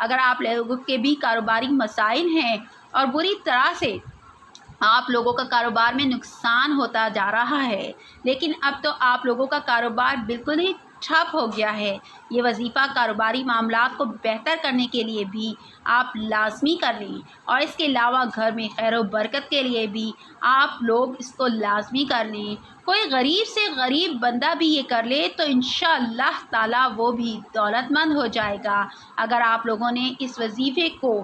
اگر آپ لوگوں کے بھی کاروباری مسائل ہیں اور بری طرح سے آپ لوگوں کا کاروبار میں نقصان ہوتا جا رہا ہے، لیکن اب تو آپ لوگوں کا کاروبار بالکل ہی ٹھپ ہو گیا ہے، یہ وظیفہ کاروباری معاملات کو بہتر کرنے کے لیے بھی آپ لازمی کر لیں، اور اس کے علاوہ گھر میں خیر و برکت کے لیے بھی آپ لوگ اس کو لازمی کر لیں۔ کوئی غریب سے غریب بندہ بھی یہ کر لے تو انشاءاللہ تعالی وہ بھی دولت مند ہو جائے گا۔ اگر آپ لوگوں نے اس وظیفے کو،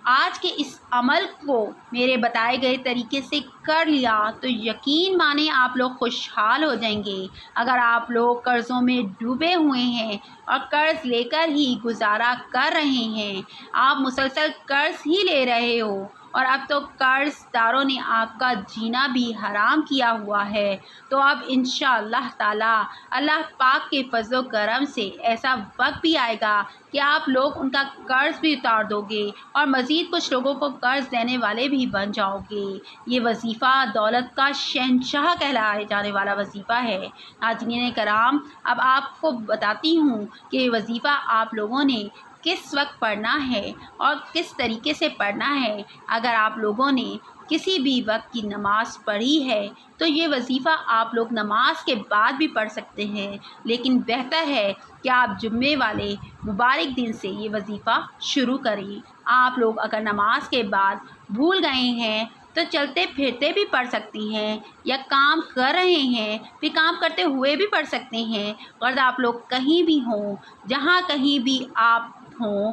آج کے اس عمل کو میرے بتائے گئے طریقے سے کر لیا تو یقین مانیں آپ لوگ خوشحال ہو جائیں گے۔ اگر آپ لوگ قرضوں میں ڈوبے ہوئے ہیں اور قرض لے کر ہی گزارا کر رہے ہیں، آپ مسلسل قرض ہی لے رہے ہو اور اب تو قرض داروں نے آپ کا جینا بھی حرام کیا ہوا ہے، تو اب انشاءاللہ تعالی اللہ پاک کے فضل و کرم سے ایسا وقت بھی آئے گا کہ آپ لوگ ان کا قرض بھی اتار دو گے اور مزید کچھ لوگوں کو قرض دینے والے بھی بن جاؤ گے۔ یہ وظیفہ دولت کا شہنشاہ کہلائے جانے والا وظیفہ ہے۔ ناظرین کرام، اب آپ کو بتاتی ہوں کہ یہ وظیفہ آپ لوگوں نے کس وقت پڑھنا ہے اور کس طریقے سے پڑھنا ہے۔ اگر آپ لوگوں نے کسی بھی وقت کی نماز پڑھی ہے تو یہ وظیفہ آپ لوگ نماز کے بعد بھی پڑھ سکتے ہیں، لیکن بہتر ہے کہ آپ جمعے والے مبارک دن سے یہ وظیفہ شروع کریں۔ آپ لوگ اگر نماز کے بعد بھول گئے ہیں تو چلتے پھرتے بھی پڑھ سکتی ہیں، یا کام کر رہے ہیں پھر کام کرتے ہوئے بھی پڑھ سکتے ہیں۔ غرض آپ لوگ کہیں بھی ہوں، جہاں کہیں بھی آپ ہوں،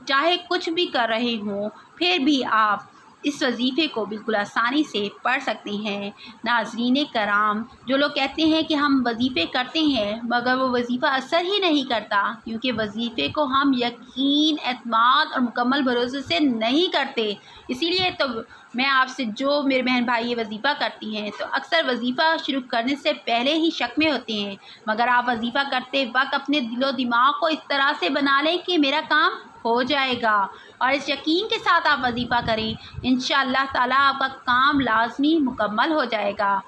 چاہے کچھ بھی کر رہے ہوں، پھر بھی آپ اس وظیفے کو بالکل آسانی سے پڑھ سکتے ہیں۔ ناظرین کرام، جو لوگ کہتے ہیں کہ ہم وظیفے کرتے ہیں مگر وہ وظیفہ اثر ہی نہیں کرتا، کیونکہ وظیفے کو ہم یقین، اعتماد اور مکمل بھروسے سے نہیں کرتے، اسی لیے تو میں آپ سے، جو میرے بہن بھائی یہ وظیفہ کرتی ہیں تو اکثر وظیفہ شروع کرنے سے پہلے ہی شک میں ہوتے ہیں، مگر آپ وظیفہ کرتے وقت اپنے دل و دماغ کو اس طرح سے بنا لیں کہ میرا کام ہو جائے گا، اور اس یقین کے ساتھ آپ وظیفہ کریں، انشاءاللہ تعالیٰ آپ کا کام لازمی مکمل ہو جائے گا۔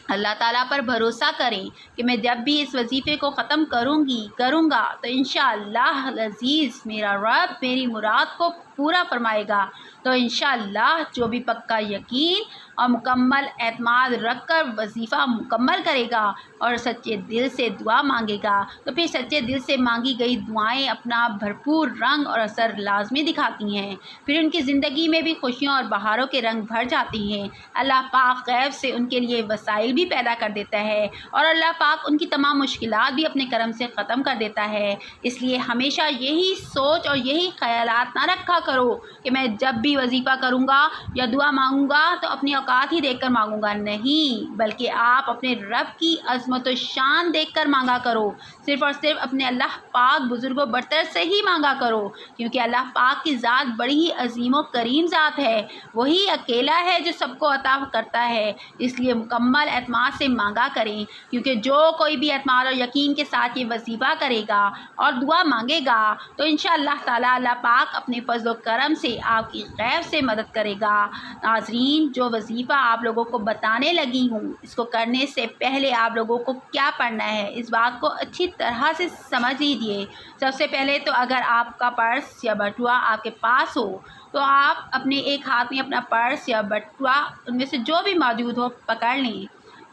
اللہ تعالیٰ پر بھروسہ کریں کہ میں جب بھی اس وظیفے کو ختم کروں گا تو انشاءاللہ العزیز میرا رب میری مراد کو پورا فرمائے گا۔ تو انشاءاللہ جو بھی پکا یقین اور مکمل اعتماد رکھ کر وظیفہ مکمل کرے گا اور سچے دل سے دعا مانگے گا تو پھر سچے دل سے مانگی گئی دعائیں اپنا بھرپور رنگ اور اثر لازمی دکھاتی ہیں، پھر ان کی زندگی میں بھی خوشیوں اور بہاروں کے رنگ بھر جاتے ہیں۔ اللہ پاک غیب سے ان کے لیے وسائل بھی پیدا کر دیتا ہے اور اللہ پاک ان کی تمام مشکلات بھی اپنے کرم سے ختم کر دیتا ہے۔ اس لیے ہمیشہ یہی سوچ اور یہی خیالات نہ رکھا کرو کہ میں جب بھی وظیفہ کروں گا یا دعا مانگوں گا تو اپنی اوقات ہی دیکھ کر مانگوں گا، نہیں، بلکہ آپ اپنے رب کی عظمت و شان دیکھ کر مانگا کرو، صرف اور صرف اپنے اللہ پاک بزرگ و برتر سے ہی مانگا کرو، کیونکہ اللہ پاک کی ذات بڑی ہی عظیم و کریم ذات ہے، وہی اکیلا ہے جو سب کو عطا کرتا ہے، اس لیے مکمل اعتماد سے مانگا کریں، کیونکہ جو کوئی بھی اعتماد اور یقین کے ساتھ یہ وظیفہ کرے گا اور دعا مانگے گا تو انشاءاللہ تعالی اللہ پاک اپنے فضل و کرم سے آپ کی غیب سے مدد کرے گا۔ ناظرین، جو وظیفہ آپ لوگوں کو بتانے لگی ہوں، اس کو کرنے سے پہلے آپ لوگوں کو کیا پڑھنا ہے اس بات کو اچھی طرح سے سمجھ لیجیے۔ سب سے پہلے تو اگر آپ کا پرس یا بٹوا آپ کے پاس ہو تو آپ اپنے ایک ہاتھ میں اپنا پرس یا بٹوا، ان میں سے جو بھی موجود ہو، پکڑ لیں۔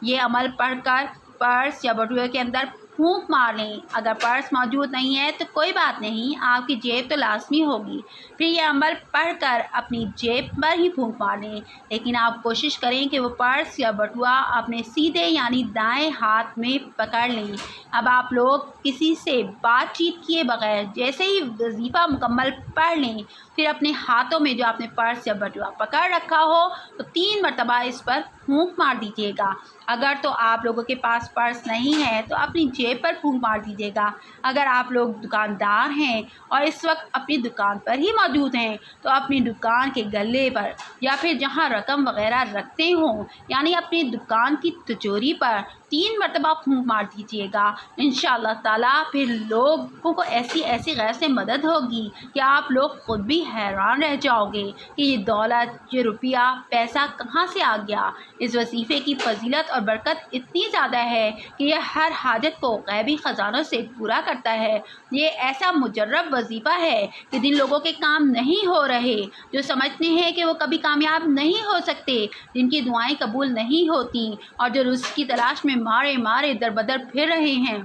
یہ عمل پڑھ کر پرس یا بٹوے کے اندر پھونک مار لیں۔ اگر پرس موجود نہیں ہے تو کوئی بات نہیں، آپ کی جیب تو لازمی ہوگی، پھر یہ عمل پڑھ کر اپنی جیب پر ہی پھونک مار لیں، لیکن آپ کوشش کریں کہ وہ پرس یا بٹوا اپنے سیدھے یعنی دائیں ہاتھ میں پکڑ لیں۔ اب آپ لوگ کسی سے بات چیت کیے بغیر جیسے ہی وظیفہ مکمل پڑھ لیں، پھر اپنے ہاتھوں میں جو آپ نے پرس یا بٹوا پکڑ رکھا ہو تو 3 مرتبہ اس پر پھونک مار دیجیے گا۔ اگر تو آپ لوگوں کے پاس پرس نہیں ہے تو اپنی جیب پر پھونک مار دیجیے گا۔ اگر آپ لوگ دکاندار ہیں اور اس وقت اپنی دکان پر ہی موجود ہیں تو اپنی دکان کے گلے پر یا پھر جہاں رقم وغیرہ رکھتے ہوں یعنی اپنی دکان کی تجوری پر 3 مرتبہ پھونک مار دیجیے گا۔ انشاءاللہ تعالیٰ پھر لوگوں کو ایسی غیر سے مدد ہوگی کہ آپ لوگ خود بھی حیران رہ جاؤ گے کہ یہ دولت، یہ روپیہ، پیسہ کہاں سے آ گیا۔ اس وظیفے کی فضیلت اور برکت اتنی زیادہ ہے کہ یہ ہر حاجت کو غیبی خزانوں سے پورا کرتا ہے۔ یہ ایسا مجرب وظیفہ ہے کہ جن لوگوں کے کام نہیں ہو رہے، جو سمجھتے ہیں کہ وہ کبھی کامیاب نہیں ہو سکتے، جن کی دعائیں قبول نہیں ہوتی اور جو رزق کی تلاش میں مارے مارے در بدر پھر رہے ہیں،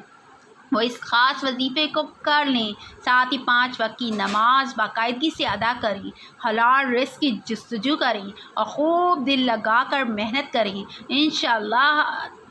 وہ اس خاص وظیفے کو کر لیں۔ ساتھ ہی 5 وقت کی نماز باقاعدگی سے ادا کریں، حلال رزق کی جستجو کریں اور خوب دل لگا کر محنت کریں۔ انشاءاللہ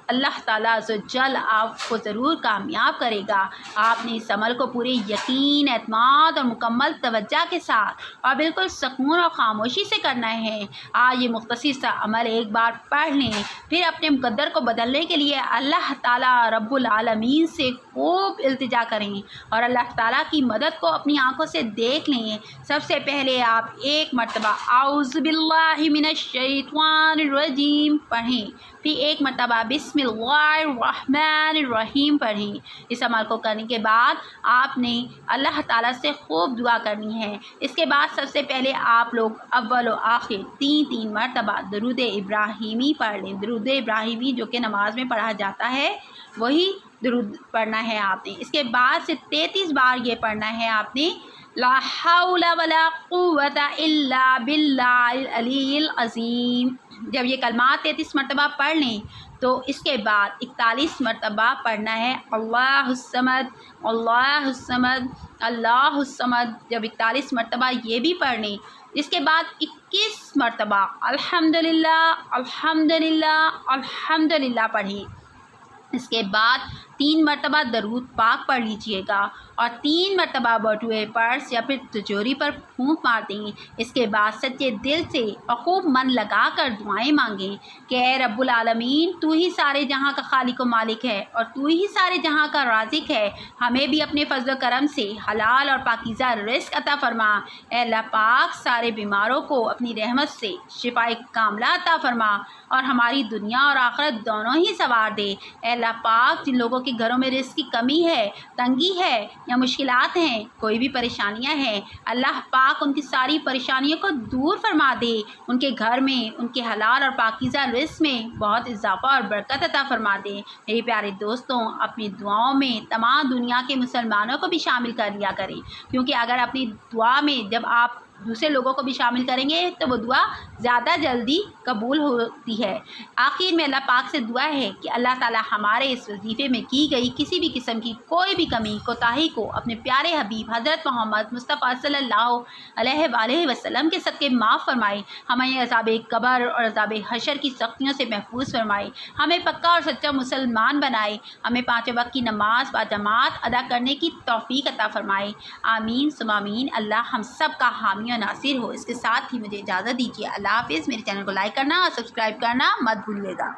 اللہ تعالیٰ عز و جل آپ کو ضرور کامیاب کرے گا۔ آپ نے اس عمل کو پورے یقین، اعتماد اور مکمل توجہ کے ساتھ اور بالکل سکون اور خاموشی سے کرنا ہے۔ آج یہ مختصر سا عمل ایک بار پڑھ لیں، پھر اپنے مقدر کو بدلنے کے لیے اللہ تعالیٰ رب العالمین سے خوب التجا کریں اور اللہ تعالیٰ کی مدد کو اپنی آنکھوں سے دیکھ لیں۔ سب سے پہلے آپ ایک مرتبہ اعوذ باللہ من الشیطان الرجیم پڑھیں، پھر ایک مرتبہ بسم اللہ الرحمن الرحیم پڑھیں۔ اس عمل کو کرنے کے بعد آپ نے اللہ تعالیٰ سے خوب دعا کرنی ہے۔ اس کے بعد سب سے پہلے آپ لوگ اول و آخر 3 مرتبہ درود ابراہیمی پڑھ لیں۔ درود ابراہیمی جو کہ نماز میں پڑھا جاتا ہے، وہی درود پڑھنا ہے آپ نے۔ اس کے بعد سے 33 بار یہ پڑھنا ہے آپ نے، لا حول ولا قوت الا باللہ العلی العظیم۔ جب یہ کلمات 33 مرتبہ پڑھ لیں تو اس کے بعد 41 مرتبہ پڑھنا ہے اللہ الصمد اللہ الصمد اللہ الصمد۔ جب 41 مرتبہ یہ بھی پڑھ لیں، اس کے بعد 21 مرتبہ الحمدللہ الحمدللہ الحمدللہ پڑھیں۔ اس کے بعد 3 مرتبہ درود پاک پڑھ لیجئے گا اور 3 مرتبہ بٹوئے پرس یا پھر تجوری پر پھونک مار دیں۔ اس کے بعد سچے دل سے اور خوب من لگا کر دعائیں مانگیں کہ اے رب العالمین، تو ہی سارے جہاں کا خالق و مالک ہے اور تو ہی سارے جہاں کا رازق ہے، ہمیں بھی اپنے فضل و کرم سے حلال اور پاکیزہ رزق عطا فرما۔ اے اللہ پاک، سارے بیماروں کو اپنی رحمت سے شفائے کاملہ عطا فرما اور ہماری دنیا اور آخرت دونوں ہی سنوار دے۔ اے اللہ پاک، جن لوگوں کے گھروں میں رزق کی کمی ہے، تنگی ہے یا مشکلات ہیں، کوئی بھی پریشانیاں ہیں، اللہ پاک ان کی ساری پریشانیوں کو دور فرما دے، ان کے گھر میں ان کے حلال اور پاکیزہ رزق میں بہت اضافہ اور برکت عطا فرما دے۔ میرے پیارے دوستوں، اپنی دعاؤں میں تمام دنیا کے مسلمانوں کو بھی شامل کر لیا کریں، کیونکہ اگر اپنی دعا میں جب آپ دوسرے لوگوں کو بھی شامل کریں گے تو وہ دعا زیادہ جلدی قبول ہوتی ہے۔ آخر میں اللہ پاک سے دعا ہے کہ اللہ تعالی ہمارے اس وظیفے میں کی گئی کسی بھی قسم کی کوئی بھی کمی کوتاہی کو اپنے پیارے حبیب حضرت محمد مصطفیٰ صلی اللہ علیہ وآلہ وسلم کے صدقے معاف فرمائے، ہمیں عذاب قبر اور عذاب حشر کی سختیوں سے محفوظ فرمائے، ہمیں پکا اور سچا مسلمان بنائے، ہمیں 5 وقت کی نماز باجماعت ادا کرنے کی توفیق عطا فرمائے۔ آمین ثم آمین۔ اللہ ہم سب کا حامی و ناصر ہو۔ اس کے ساتھ ہی مجھے اجازت دیجیے۔ اللہ حافظ۔ میرے چینل کو لائک کرنا اور سبسکرائب کرنا مت بھولیے گا۔